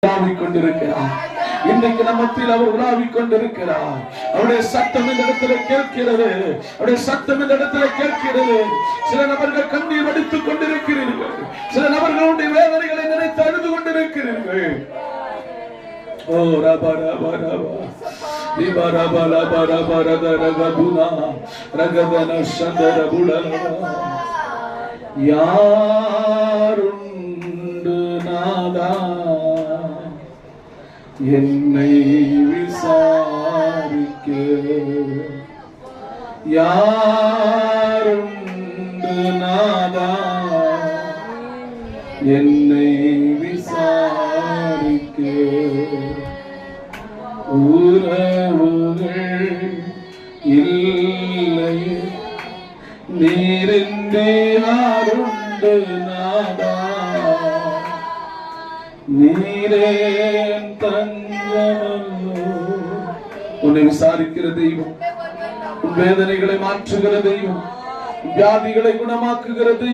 உலாவிக் கொண்டிருக்கிறார். இன்றைக்கு நம்மத்தில் அவர் உலாவிக் கொண்டிருக்கிறார். அவருடைய சத்தம் இந்த இடத்துல கேட்கிறது. அவருடைய சத்தம் இந்த இடத்துல கேட்கிறது. சில நபர்கள் கண்ணீர் வடித்துக் கொண்டிருக்கிறீர்கள். சில நபர்களுடைய வேதனைகளை நினைத்து அழுது கொண்டிருக்கிறீர்கள். ஓ ரபா ரபா ரபா திபா ரபா ரபா ரபா ரகபுனா ரகதன சந்தர புலலா யாருண்டு நாதா என்னை விசாரிக்க, யாருண்டு நாதா என்னை விசாரிக்க, உறவுகள் இல்லை நீரின்றி யாருண்டு நாதா, நீரே தஞ்சமல்லோ. உன்னை விசாரிக்கிற தெய்வம், உன் வேதனைகளை மாற்றுகிற தெய்வம், வியாதிகளை குணமாக்குகிற தெய்வம்.